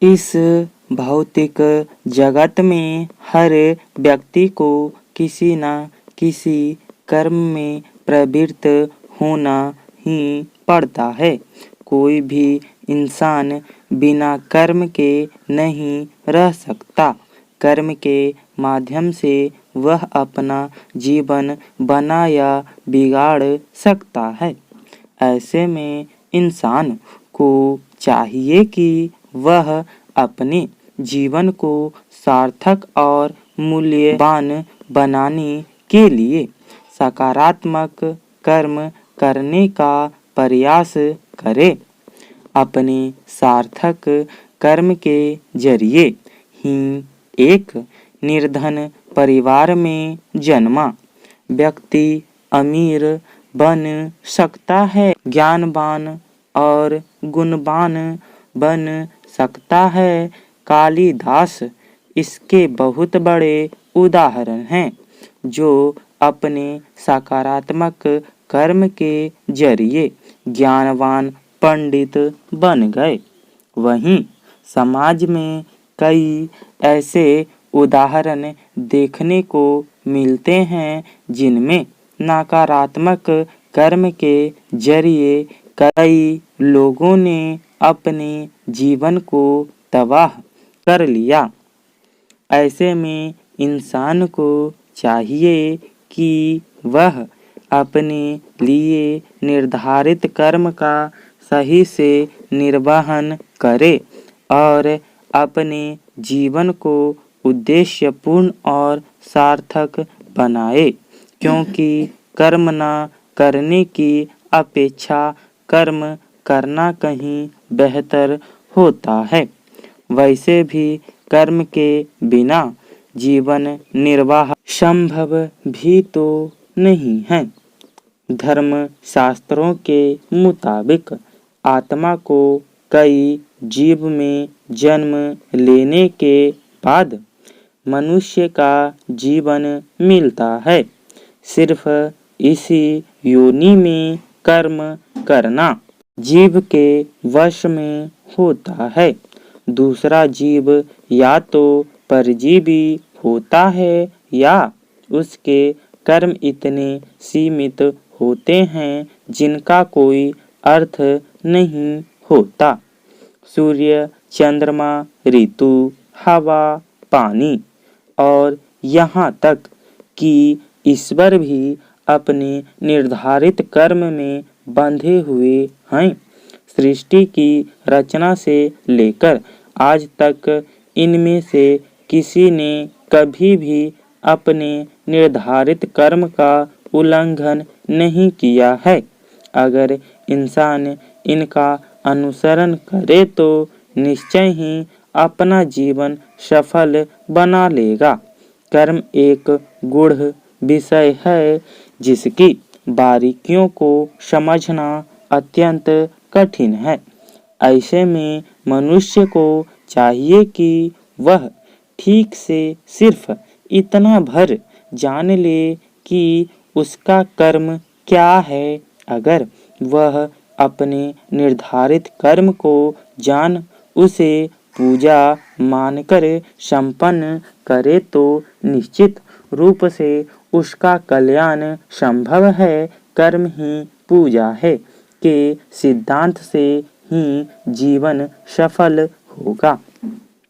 इस भौतिक जगत में हर व्यक्ति को किसी न किसी कर्म में प्रवृत्त होना ही पड़ता है। कोई भी इंसान बिना कर्म के नहीं रह सकता। कर्म के माध्यम से वह अपना जीवन बना या बिगाड़ सकता है। ऐसे में इंसान को चाहिए कि वह अपने जीवन को सार्थक और मूल्यवान बनाने के लिए सकारात्मक कर्म करने का प्रयास करे। अपने सार्थक कर्म के जरिए ही एक निर्धन परिवार में जन्मा व्यक्ति अमीर बन सकता है, ज्ञानवान और गुणवान बन सकता है। कालिदास इसके बहुत बड़े उदाहरण हैं, जो अपने सकारात्मक कर्म के जरिए ज्ञानवान पंडित बन गए। वहीं समाज में कई ऐसे उदाहरण देखने को मिलते हैं जिनमें नकारात्मक कर्म के जरिए कई लोगों ने अपने जीवन को तबाह कर लिया। ऐसे में इंसान को चाहिए कि वह अपने लिए निर्धारित कर्म का सही से निर्वहन करे और अपने जीवन को उद्देश्यपूर्ण और सार्थक बनाए, क्योंकि कर्म न करने की अपेक्षा कर्म करना कहीं बेहतर होता है। वैसे भी कर्म के बिना जीवन निर्वाह संभव भी तो नहीं है। धर्म शास्त्रों के मुताबिक आत्मा को कई जीव में जन्म लेने के बाद मनुष्य का जीवन मिलता है। सिर्फ इसी योनि में कर्म करना जीव के वश में होता है। दूसरा जीव या तो परजीवी होता है या उसके कर्म इतने सीमित होते हैं जिनका कोई अर्थ नहीं होता। सूर्य, चंद्रमा, ऋतु, हवा, पानी और यहाँ तक कि ईश्वर भी अपने निर्धारित कर्म में बंधे हुए हैं। सृष्टि की रचना से लेकर आज तक इनमें से किसी ने कभी भी अपने निर्धारित कर्म का उल्लंघन नहीं किया है। अगर इंसान इनका अनुसरण करे तो निश्चय ही अपना जीवन सफल बना लेगा। कर्म एक गूढ़ विषय है जिसकी बारीकियों को समझना अत्यंत कठिन है। ऐसे में मनुष्य को चाहिए कि वह ठीक से सिर्फ इतना भर जान ले कि उसका कर्म क्या है। अगर वह अपने निर्धारित कर्म को जान उसे पूजा मानकर संपन्न करे तो निश्चित रूप से उसका कल्याण संभव है। कर्म ही पूजा है के सिद्धांत से ही जीवन सफल होगा।